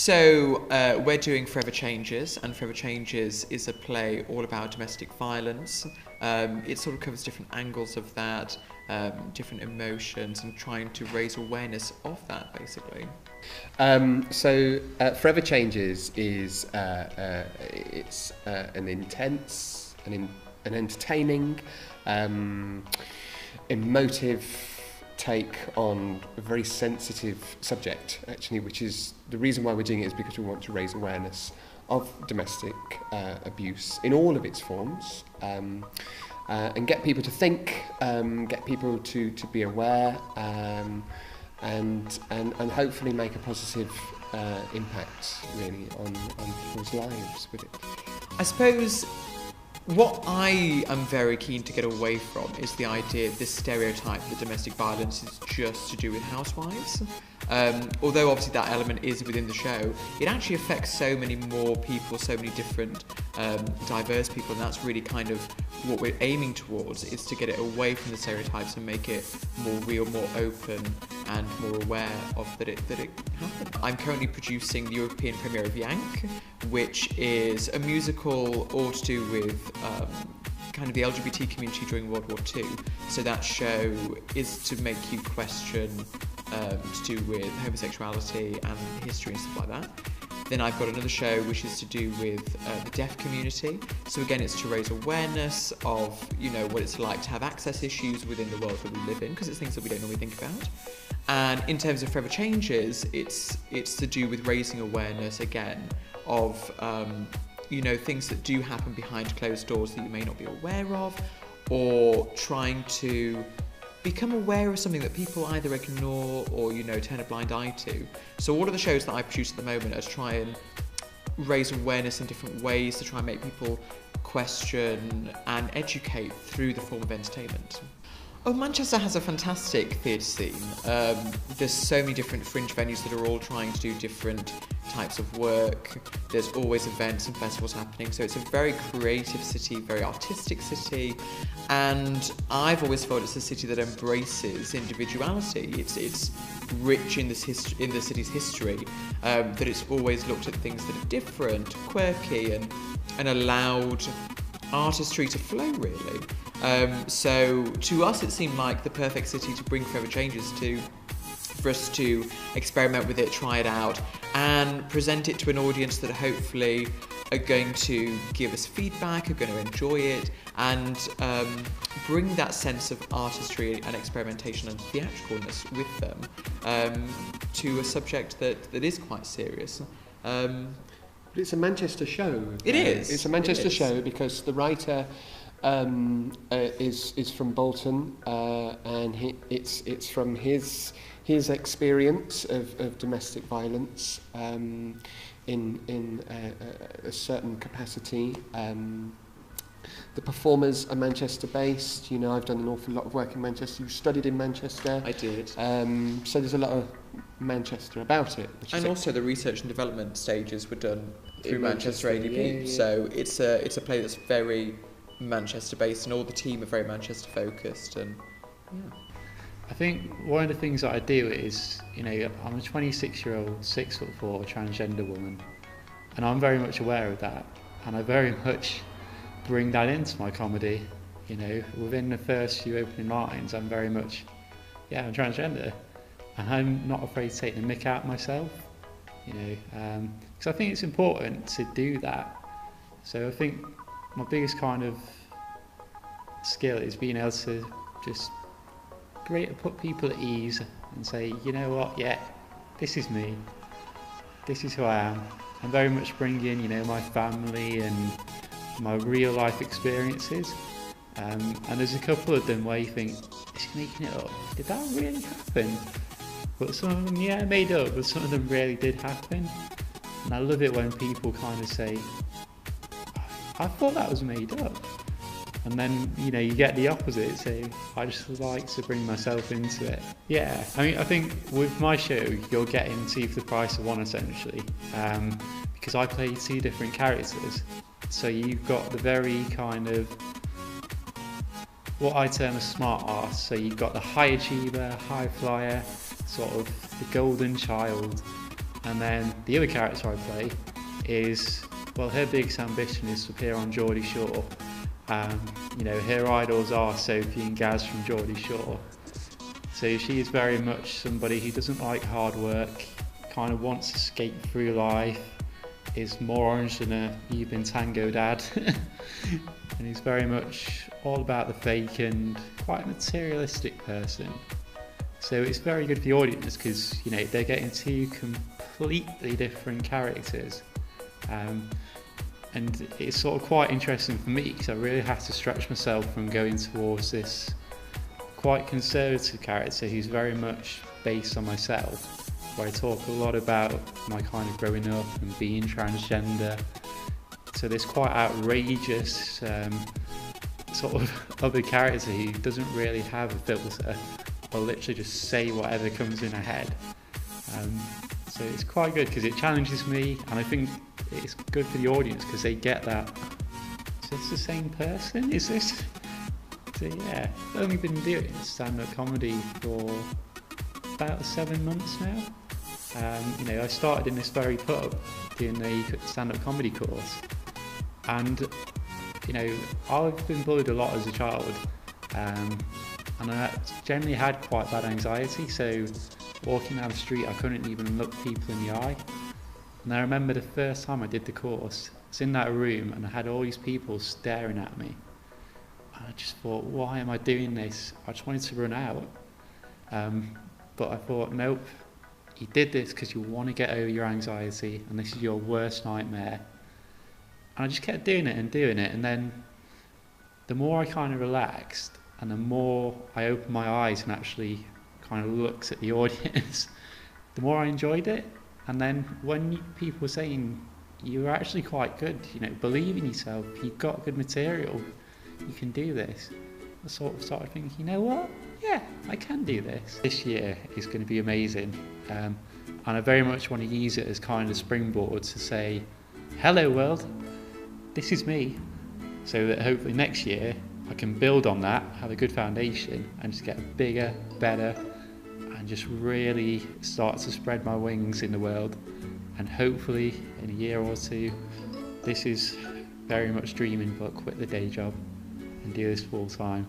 So we're doing Forever Changes, and Forever Changes is a play all about domestic violence. It sort of covers different angles of that, different emotions, and trying to raise awareness of that, basically. Forever Changes is it's an intense, an entertaining, emotive take on a very sensitive subject, actually, which is the reason why we're doing it is because we want to raise awareness of domestic abuse in all of its forms, and get people to think, get people to be aware, and hopefully make a positive impact, really, on people's lives with it. I suppose what I am very keen to get away from is the idea, this stereotype that domestic violence is just to do with housewives. Although obviously that element is within the show, it actually affects so many more people, so many different diverse people, and that's really kind of what we're aiming towards, is to get it away from the stereotypes and make it more real, more open, and more aware of that it happened. I'm currently producing the European premiere of Yank, which is a musical all to do with kind of the LGBT community during World War II. So that show is to make you question to do with homosexuality and history and stuff like that. Then I've got another show which is to do with the deaf community. So again, it's to raise awareness of, you know, what it's like to have access issues within the world that we live in, because it's things that we don't normally think about. And in terms of Forever Changes, it's to do with raising awareness again of you know, things that do happen behind closed doors that you may not be aware of, or trying to become aware of something that people either ignore or, you know, turn a blind eye to. So all of the shows that I produce at the moment are to try and raise awareness in different ways, to try and make people question and educate through the form of entertainment. Oh, Manchester has a fantastic theatre scene. There's so many different fringe venues that are all trying to do different types of work. There's always events and festivals happening, so it's a very creative city, very artistic city, and I've always felt it's a city that embraces individuality. It's rich in this in the city's history, that it's always looked at things that are different, quirky, and allowed artistry to flow, really. So to us it seemed like the perfect city to bring Forever Changes to, for us to experiment with it, try it out, and present it to an audience that hopefully are going to give us feedback, are going to enjoy it, and bring that sense of artistry and experimentation and theatricalness with them to a subject that is quite serious. But it's a Manchester show. It is. It's a Manchester show because the writer is from Bolton, and it's from his experience of domestic violence in a certain capacity. The performers are Manchester based. You know, I've done an awful lot of work in Manchester. You studied in Manchester. I did. So there's a lot of Manchester about it. And also the research and development stages were done through Manchester ADP. Yeah. So it's a play that's very Manchester based, and all the team are very Manchester focused. And yeah. I think one of the things that I do is, you know, I'm a 26-year-old, 6'4" transgender woman, and I'm very much aware of that, and I very much bring that into my comedy. You know, within the first few opening lines, I'm very much, yeah, I'm transgender, and I'm not afraid to take the mick out myself. You know, because I think it's important to do that. So I think my biggest kind of skill is being able to just put people at ease and say, you know what, yeah, this is me, this is who I am. I'm very much bringing, you know, my family and my real life experiences, and there's a couple of them where you think, is he making it up? Did that really happen? But some of them, yeah, made up, but some of them really did happen. And I love it when people kind of say, I thought that was made up. And then, you know, you get the opposite, so I just like to bring myself into it. Yeah, I mean, I think with my show, you're getting two for the price of one, essentially, because I play two different characters. So you've got the very kind of, what I term a smart ass, so you've got the high achiever, high flyer, sort of the golden child, And then the other character I play is, well, her biggest ambition is to appear on Geordie Shore. You know, her idols are Sophie and Gaz from Geordie Shore. So she is very much somebody who doesn't like hard work, kind of wants to skate through life, is more orange than a You've Been Tango dad, and he's very much all about the fake and quite a materialistic person. So it's very good for the audience because, you know, they're getting two completely different characters. And it's sort of quite interesting for me because I really have to stretch myself from going towards this quite conservative character who's very much based on myself, where I talk a lot about my kind of growing up and being transgender, to this quite outrageous sort of other character who doesn't really have a filter, or literally just say whatever comes in her head. So it's quite good because it challenges me, and I think it's good for the audience because they get that, is this the same person? Is this? So yeah, I've only been doing stand-up comedy for about 7 months now. You know, I started in this very pub doing a stand-up comedy course, and you know, I've been bullied a lot as a child, and I generally had quite bad anxiety, so walking down the street I couldn't even look people in the eye. And I remember the first time I did the course, I was in that room and I had all these people staring at me, and I just thought, why am I doing this? I just wanted to run out, but I thought, nope, you did this because you want to get over your anxiety and this is your worst nightmare. And I just kept doing it, and then the more I kind of relaxed and the more I opened my eyes and actually kind of looked at the audience, the more I enjoyed it. And then when people were saying, you're actually quite good, you know, believe in yourself, you've got good material, you can do this, I sort of started thinking, you know what, yeah, I can do this. This year is going to be amazing, and I very much want to use it as kind of a springboard to say, hello world, this is me, so that hopefully next year I can build on that, have a good foundation, and just get bigger, better, and just really start to spread my wings in the world. And hopefully in a year or two, this is very much dreaming, but quit the day job and do this full time.